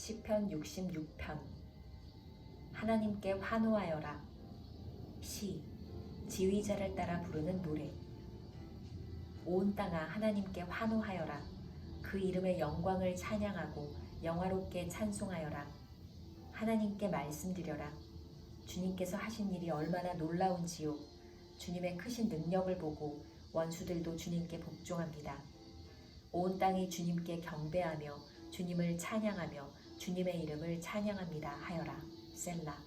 시편 66편. 하나님께 환호하여라. 시, 지휘자를 따라 부르는 노래. 온 땅아 하나님께 환호하여라. 그 이름의 영광을 찬양하고 영화롭게 찬송하여라. 하나님께 말씀드려라. 주님께서 하신 일이 얼마나 놀라운지요. 주님의 크신 능력을 보고 원수들도 주님께 복종합니다. 온 땅이 주님께 경배하며 주님을 찬양하며 주님의 이름을 찬양합니다 하여라. 셀라.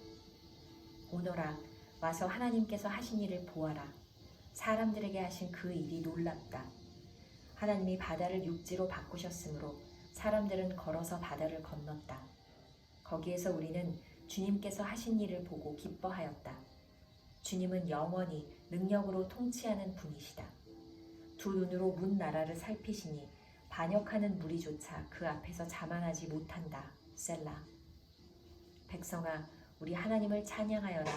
오너라, 와서 하나님께서 하신 일을 보아라. 사람들에게 하신 그 일이 놀랍다. 하나님이 바다를 육지로 바꾸셨으므로 사람들은 걸어서 바다를 건넜다. 거기에서 우리는 주님께서 하신 일을 보고 기뻐하였다. 주님은 영원히 능력으로 통치하는 분이시다. 두 눈으로 문 나라를 살피시니 반역하는 무리조차 그 앞에서 자만하지 못한다. 셀라. 백성아, 우리 하나님을 찬양하여라.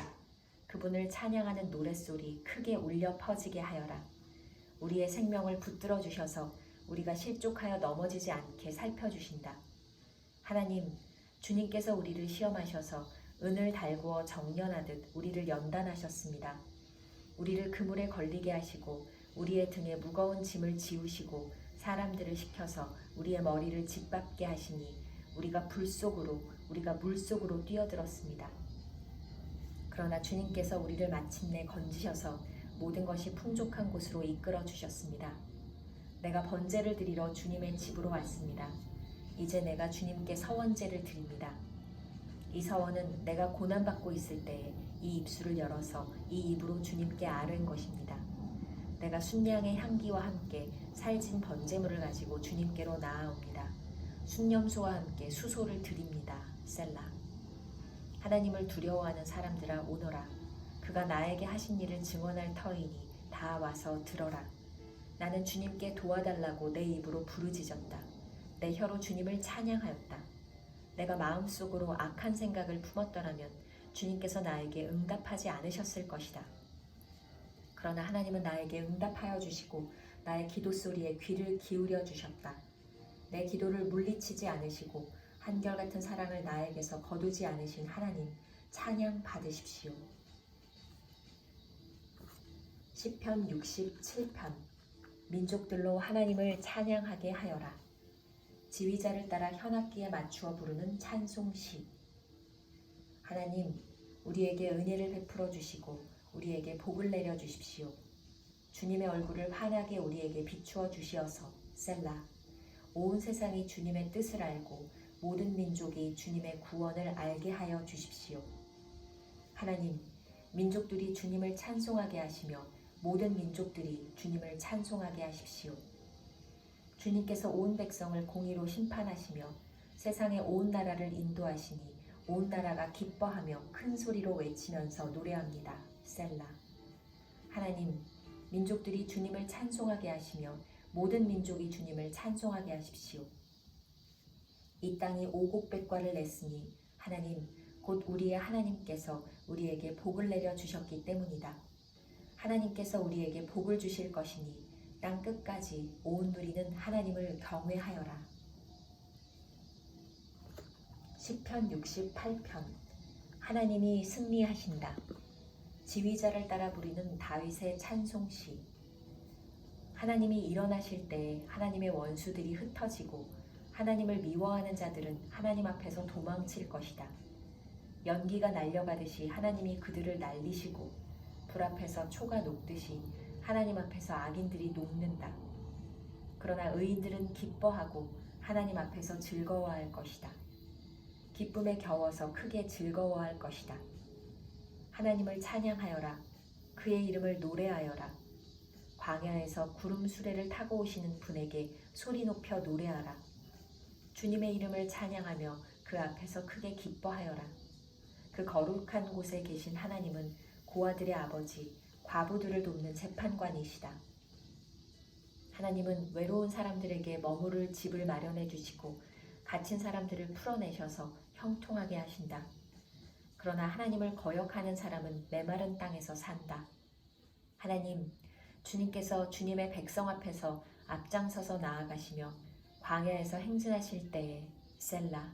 그분을 찬양하는 노랫소리 크게 울려 퍼지게 하여라. 우리의 생명을 붙들어 주셔서 우리가 실족하여 넘어지지 않게 살펴주신다. 하나님, 주님께서 우리를 시험하셔서 은을 달구어 정련하듯 우리를 연단하셨습니다. 우리를 그물에 걸리게 하시고 우리의 등에 무거운 짐을 지우시고 사람들을 시켜서 우리의 머리를 짓밟게 하시니 우리가 우리가 물속으로 뛰어들었습니다. 그러나 주님께서 우리를 마침내 건지셔서 모든 것이 풍족한 곳으로 이끌어 주셨습니다. 내가 번제를 드리러 주님의 집으로 왔습니다. 이제 내가 주님께 서원제를 드립니다. 이 서원은 내가 고난받고 있을 때에 이 입술을 열어서 이 입으로 주님께 아뢰는 것입니다. 내가 순양의 향기와 함께 살진 번제물을 가지고 주님께로 나아옵니다. 순념소와 함께 수소를 드립니다. 셀라. 하나님을 두려워하는 사람들아 오너라. 그가 나에게 하신 일을 증언할 터이니 다 와서 들어라. 나는 주님께 도와달라고 내 입으로 부르짖었다. 내 혀로 주님을 찬양하였다. 내가 마음속으로 악한 생각을 품었더라면 주님께서 나에게 응답하지 않으셨을 것이다. 그러나 하나님은 나에게 응답하여 주시고 나의 기도 소리에 귀를 기울여 주셨다. 내 기도를 물리치지 않으시고 한결같은 사랑을 나에게서 거두지 않으신 하나님, 찬양 받으십시오. 시편 67편. 민족들로 하나님을 찬양하게 하여라. 지휘자를 따라 현악기에 맞추어 부르는 찬송시. 하나님, 우리에게 은혜를 베풀어 주시고 우리에게 복을 내려 주십시오. 주님의 얼굴을 환하게 우리에게 비추어 주시어서. 셀라. 온 세상이 주님의 뜻을 알고 모든 민족이 주님의 구원을 알게 하여 주십시오. 하나님, 민족들이 주님을 찬송하게 하시며 모든 민족들이 주님을 찬송하게 하십시오. 주님께서 온 백성을 공의로 심판하시며 세상의 온 나라를 인도하시니 온 나라가 기뻐하며 큰 소리로 외치면서 노래합니다. 셀라. 하나님, 민족들이 주님을 찬송하게 하시며 모든 민족이 주님을 찬송하게 하십시오. 이 땅이 오곡백과를 냈으니 하나님, 곧 우리의 하나님께서 우리에게 복을 내려 주셨기 때문이다. 하나님께서 우리에게 복을 주실 것이니 땅 끝까지 온 누리는 하나님을 경외하여라. 시편 68편. 하나님이 승리하신다. 지휘자를 따라 부리는 다윗의 찬송시. 하나님이 일어나실 때에 하나님의 원수들이 흩어지고 하나님을 미워하는 자들은 하나님 앞에서 도망칠 것이다. 연기가 날려가듯이 하나님이 그들을 날리시고 불 앞에서 초가 녹듯이 하나님 앞에서 악인들이 녹는다. 그러나 의인들은 기뻐하고 하나님 앞에서 즐거워할 것이다. 기쁨에 겨워서 크게 즐거워할 것이다. 하나님을 찬양하여라. 그의 이름을 노래하여라. 광야에서 구름 수레를 타고 오시는 분에게 소리 높여 노래하라. 주님의 이름을 찬양하며 그 앞에서 크게 기뻐하여라. 그 거룩한 곳에 계신 하나님은 고아들의 아버지, 과부들을 돕는 재판관이시다. 하나님은 외로운 사람들에게 머무를 집을 마련해 주시고 갇힌 사람들을 풀어내셔서 형통하게 하신다. 그러나 하나님을 거역하는 사람은 메마른 땅에서 산다. 하나님, 주님께서 주님의 백성 앞에서 앞장서서 나아가시며 광야에서 행진하실 때에 셀라.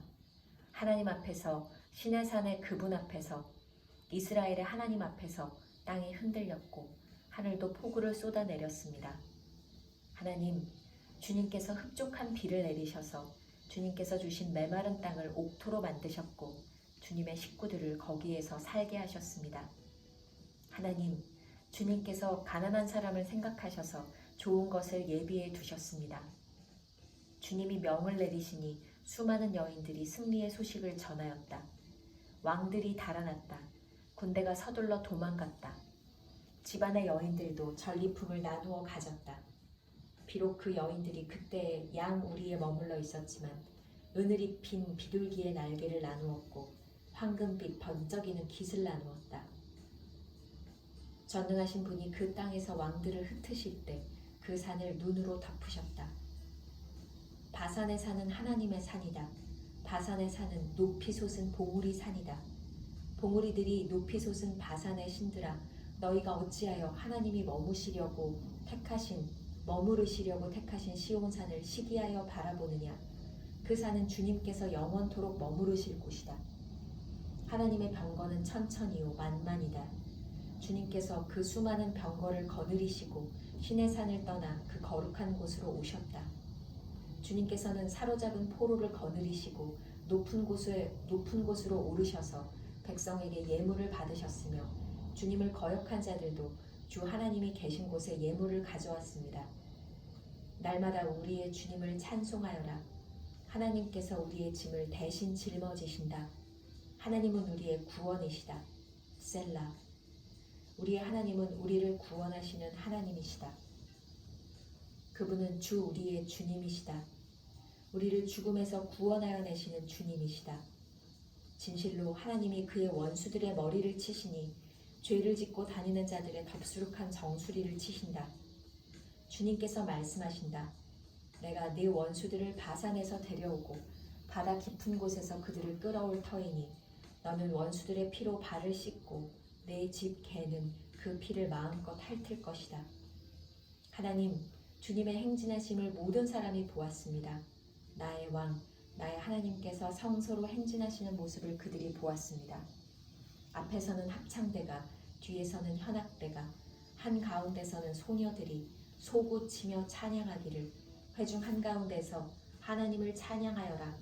하나님 앞에서, 시내산의 그분 앞에서, 이스라엘의 하나님 앞에서 땅이 흔들렸고 하늘도 폭우를 쏟아내렸습니다. 하나님, 주님께서 흡족한 비를 내리셔서 주님께서 주신 메마른 땅을 옥토로 만드셨고 주님의 식구들을 거기에서 살게 하셨습니다. 하나님, 주님께서 가난한 사람을 생각하셔서 좋은 것을 예비해 두셨습니다. 주님이 명을 내리시니 수많은 여인들이 승리의 소식을 전하였다. 왕들이 달아났다. 군대가 서둘러 도망갔다. 집안의 여인들도 전리품을 나누어 가졌다. 비록 그 여인들이 그때에 양 우리에 머물러 있었지만 은을 입힌 비둘기의 날개를 나누었고 황금빛 번쩍이는 깃을 나누었다. 전능하신 분이 그 땅에서 왕들을 흩으실 때 그 산을 눈으로 덮으셨다. 바산의 산은 하나님의 산이다. 바산의 산은 높이 솟은 봉우리 산이다. 봉우리들이 높이 솟은 바산의 신들아, 너희가 어찌하여 하나님이 머무르시려고 택하신 시온산을 시기하여 바라보느냐. 그 산은 주님께서 영원토록 머무르실 곳이다. 하나님의 병거는 천천히요 만만이다. 주님께서 그 수많은 병거를 거느리시고 시내산을 떠나 그 거룩한 곳으로 오셨다. 주님께서는 사로잡은 포로를 거느리시고 높은 곳으로 오르셔서 백성에게 예물을 받으셨으며 주님을 거역한 자들도 주 하나님이 계신 곳에 예물을 가져왔습니다. 날마다 우리의 주님을 찬송하여라. 하나님께서 우리의 짐을 대신 짊어지신다. 하나님은 우리의 구원이시다. 셀라. 우리의 하나님은 우리를 구원하시는 하나님이시다. 그분은 주 우리의 주님이시다. 우리를 죽음에서 구원하여 내시는 주님이시다. 진실로 하나님이 그의 원수들의 머리를 치시니 죄를 짓고 다니는 자들의 덥수룩한 정수리를 치신다. 주님께서 말씀하신다. 내가 네 원수들을 바산에서 데려오고 바다 깊은 곳에서 그들을 끌어올 터이니 너는 원수들의 피로 발을 씻고 내 집 개는 그 피를 마음껏 핥을 것이다. 하나님, 주님의 행진하심을 모든 사람이 보았습니다. 나의 왕, 나의 하나님께서 성소로 행진하시는 모습을 그들이 보았습니다. 앞에서는 합창대가, 뒤에서는 현악대가, 한가운데서는 소녀들이 소고치며 찬양하기를, 회중 한가운데서 하나님을 찬양하여라,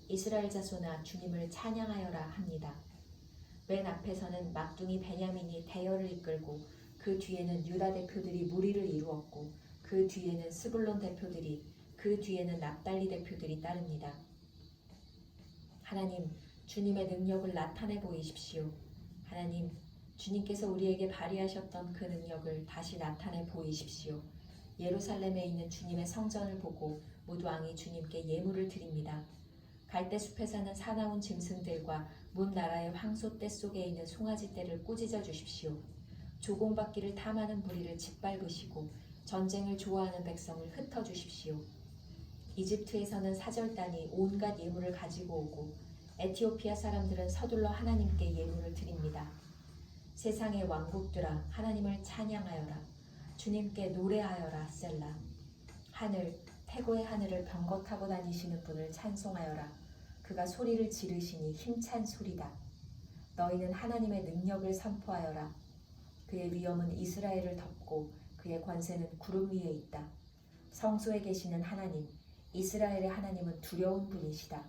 이스라엘 자손아 주님을 찬양하여라 합니다. 맨 앞에서는 막둥이 베냐민이 대열을 이끌고 그 뒤에는 유다 대표들이 무리를 이루었고 그 뒤에는 스불론 대표들이, 그 뒤에는 납달리 대표들이 따릅니다. 하나님, 주님의 능력을 나타내 보이십시오. 하나님, 주님께서 우리에게 발휘하셨던 그 능력을 다시 나타내 보이십시오. 예루살렘에 있는 주님의 성전을 보고 모두 왕이 주님께 예물을 드립니다. 갈대숲에 사는 사나운 짐승들과 문 나라의 황소떼 속에 있는 송아지떼를 꾸짖어 주십시오. 조공받기를 탐하는 무리를 짓밟으시고 전쟁을 좋아하는 백성을 흩어주십시오. 이집트에서는 사절단이 온갖 예물을 가지고 오고 에티오피아 사람들은 서둘러 하나님께 예물을 드립니다. 세상의 왕국들아 하나님을 찬양하여라. 주님께 노래하여라. 셀라. 하늘, 태고의 하늘을 병거 타고 다니시는 분을 찬송하여라. 그가 소리를 지르시니 힘찬 소리다. 너희는 하나님의 능력을 선포하여라. 그의 위엄은 이스라엘을 덮고 그의 권세는 구름 위에 있다. 성소에 계시는 하나님, 이스라엘의 하나님은 두려운 분이시다.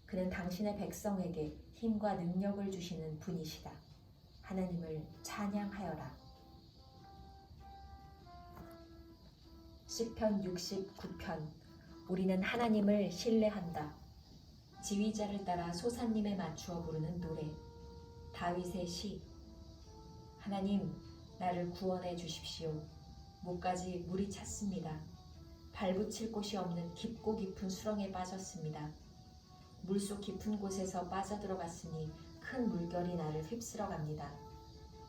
그는 당신의 백성에게 힘과 능력을 주시는 분이시다. 하나님을 찬양하여라. 시편 69편. 우리는 하나님을 신뢰한다. 지휘자를 따라 소사님에 맞추어 부르는 노래. 다윗의 시. 하나님, 나를 구원해 주십시오. 목까지 물이 찼습니다. 발붙일 곳이 없는 깊고 깊은 수렁에 빠졌습니다. 물속 깊은 곳에서 빠져들어갔으니 큰 물결이 나를 휩쓸어 갑니다.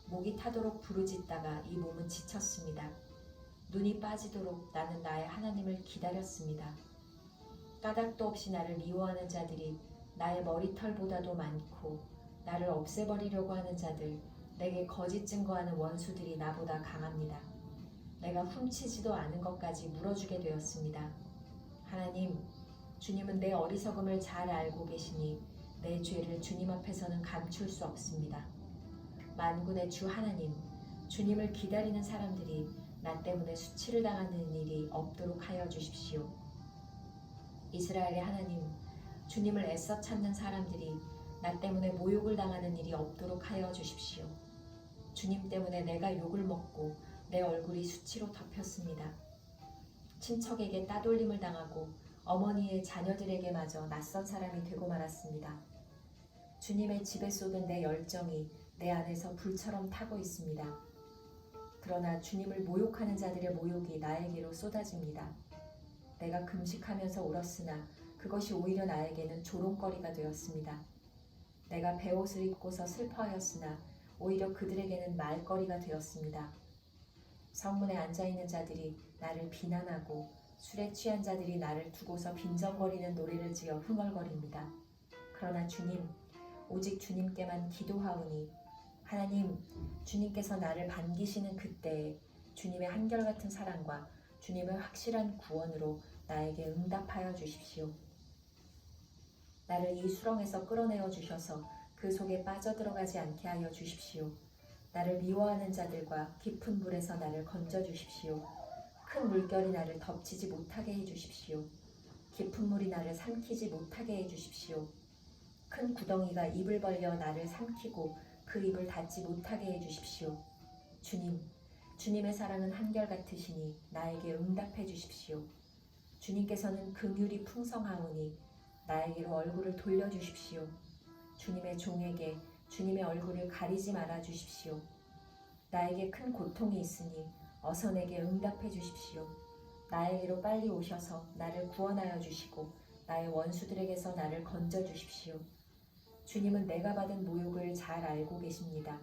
목이 타도록 부르짖다가 이 몸은 지쳤습니다. 눈이 빠지도록 나는 나의 하나님을 기다렸습니다. 까닭도 없이 나를 미워하는 자들이 나의 머리털보다도 많고 나를 없애버리려고 하는 자들, 내게 거짓 증거하는 원수들이 나보다 강합니다. 내가 훔치지도 않은 것까지 물어주게 되었습니다. 하나님, 주님은 내 어리석음을 잘 알고 계시니 내 죄를 주님 앞에서는 감출 수 없습니다. 만군의 주 하나님, 주님을 기다리는 사람들이 나 때문에 수치를 당하는 일이 없도록 하여 주십시오. 이스라엘의 하나님, 주님을 애써 찾는 사람들이 나 때문에 모욕을 당하는 일이 없도록 하여 주십시오. 주님 때문에 내가 욕을 먹고 내 얼굴이 수치로 덮였습니다. 친척에게 따돌림을 당하고 어머니의 자녀들에게마저 낯선 사람이 되고 말았습니다. 주님의 집에 쏟은 내 열정이 내 안에서 불처럼 타고 있습니다. 그러나 주님을 모욕하는 자들의 모욕이 나에게로 쏟아집니다. 내가 금식하면서 울었으나 그것이 오히려 나에게는 조롱거리가 되었습니다. 내가 베옷을 입고서 슬퍼하였으나 오히려 그들에게는 말거리가 되었습니다. 성문에 앉아있는 자들이 나를 비난하고 술에 취한 자들이 나를 두고서 빈정거리는 노래를 지어 흥얼거립니다. 그러나 주님, 오직 주님께만 기도하오니 하나님, 주님께서 나를 반기시는 그때에 주님의 한결같은 사랑과 주님의 확실한 구원으로 나에게 응답하여 주십시오. 나를 이 수렁에서 끌어내어 주셔서 그 속에 빠져들어가지 않게 하여 주십시오. 나를 미워하는 자들과 깊은 물에서 나를 건져 주십시오. 큰 물결이 나를 덮치지 못하게 해 주십시오. 깊은 물이 나를 삼키지 못하게 해 주십시오. 큰 구덩이가 입을 벌려 나를 삼키고 그 입을 닫지 못하게 해 주십시오. 주님, 주님의 사랑은 한결같으시니 나에게 응답해 주십시오. 주님께서는 긍휼이 풍성하오니 나에게로 얼굴을 돌려주십시오. 주님의 종에게 주님의 얼굴을 가리지 말아 주십시오. 나에게 큰 고통이 있으니 어서 내게 응답해 주십시오. 나에게로 빨리 오셔서 나를 구원하여 주시고 나의 원수들에게서 나를 건져 주십시오. 주님은 내가 받은 모욕을 잘 알고 계십니다.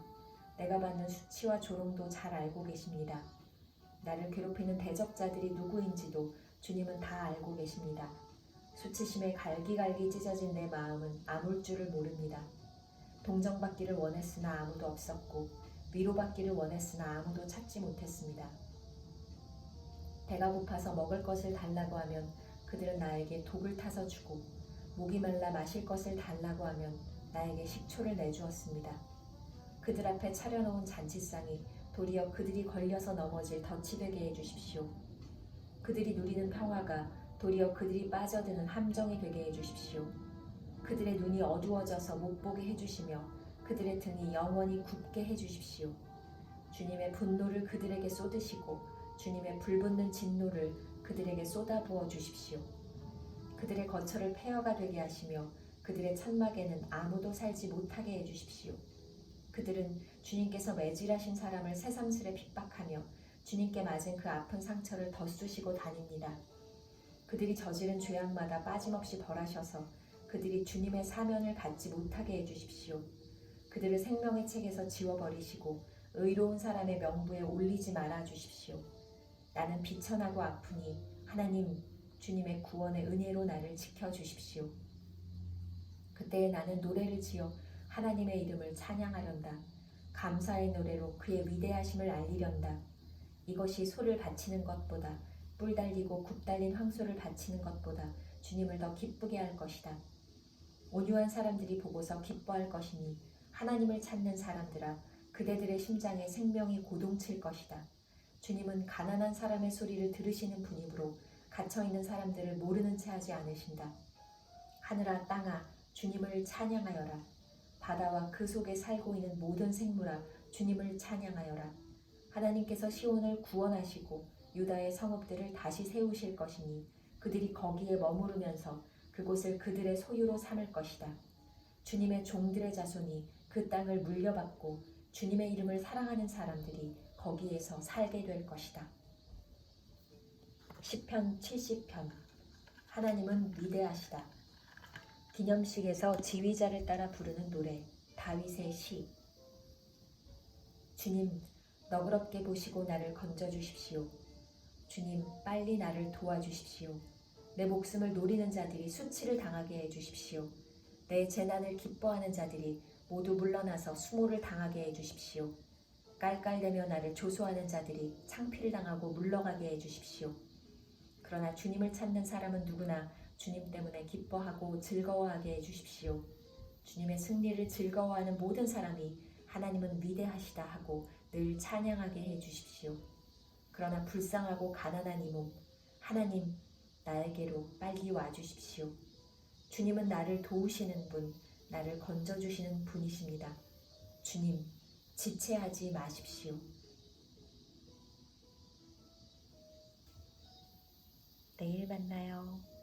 내가 받는 수치와 조롱도 잘 알고 계십니다. 나를 괴롭히는 대적자들이 누구인지도 주님은 다 알고 계십니다. 수치심에 갈기갈기 찢어진 내 마음은 아물 줄을 모릅니다. 동정받기를 원했으나 아무도 없었고 위로받기를 원했으나 아무도 찾지 못했습니다. 배가 고파서 먹을 것을 달라고 하면 그들은 나에게 독을 타서 주고 목이 말라 마실 것을 달라고 하면 나에게 식초를 내주었습니다. 그들 앞에 차려놓은 잔치상이 도리어 그들이 걸려서 넘어질 덫이 되게 해주십시오. 그들이 누리는 평화가 도리어 그들이 빠져드는 함정이 되게 해주십시오. 그들의 눈이 어두워져서 못 보게 해주시며 그들의 등이 영원히 굽게 해주십시오. 주님의 분노를 그들에게 쏟으시고 주님의 불붙는 진노를 그들에게 쏟아부어 주십시오. 그들의 거처를 폐허가 되게 하시며 그들의 천막에는 아무도 살지 못하게 해주십시오. 그들은 주님께서 매질하신 사람을 새삼스레 핍박하며 주님께 맞은 그 아픈 상처를 덧쑤시고 다닙니다. 그들이 저지른 죄악마다 빠짐없이 벌하셔서 그들이 주님의 사면을 갖지 못하게 해주십시오. 그들을 생명의 책에서 지워버리시고 의로운 사람의 명부에 올리지 말아 주십시오. 나는 비천하고 아프니 하나님, 주님의 구원의 은혜로 나를 지켜주십시오. 그때에 나는 노래를 지어 하나님의 이름을 찬양하련다. 감사의 노래로 그의 위대하심을 알리련다. 이것이 소를 바치는 것보다 뿔 달리고 굽 달린 황소를 바치는 것보다 주님을 더 기쁘게 할 것이다. 온유한 사람들이 보고서 기뻐할 것이니 하나님을 찾는 사람들아, 그대들의 심장에 생명이 고동칠 것이다. 주님은 가난한 사람의 소리를 들으시는 분이므로 갇혀있는 사람들을 모르는 채 하지 않으신다. 하늘아 땅아 주님을 찬양하여라. 바다와 그 속에 살고 있는 모든 생물아 주님을 찬양하여라. 하나님께서 시온을 구원하시고 유다의 성읍들을 다시 세우실 것이니 그들이 거기에 머무르면서 그곳을 그들의 소유로 삼을 것이다. 주님의 종들의 자손이 그 땅을 물려받고 주님의 이름을 사랑하는 사람들이 거기에서 살게 될 것이다. 시편 70편. 하나님은 위대하시다. 기념식에서 지휘자를 따라 부르는 노래. 다윗의 시. 주님, 너그럽게 보시고 나를 건져주십시오. 주님, 빨리 나를 도와주십시오. 내 목숨을 노리는 자들이 수치를 당하게 해주십시오. 내 재난을 기뻐하는 자들이 모두 물러나서 수모를 당하게 해주십시오. 깔깔대며 나를 조소하는 자들이 창피를 당하고 물러가게 해주십시오. 그러나 주님을 찾는 사람은 누구나 주님 때문에 기뻐하고 즐거워하게 해주십시오. 주님의 승리를 즐거워하는 모든 사람이 하나님은 위대하시다 하고 늘 찬양하게 해주십시오. 그러나 불쌍하고 가난한 이 몸, 하나님 나에게로 빨리 와주십시오. 주님은 나를 도우시는 분, 나를 건져주시는 분이십니다. 주님, 지체하지 마십시오. 내일 만나요.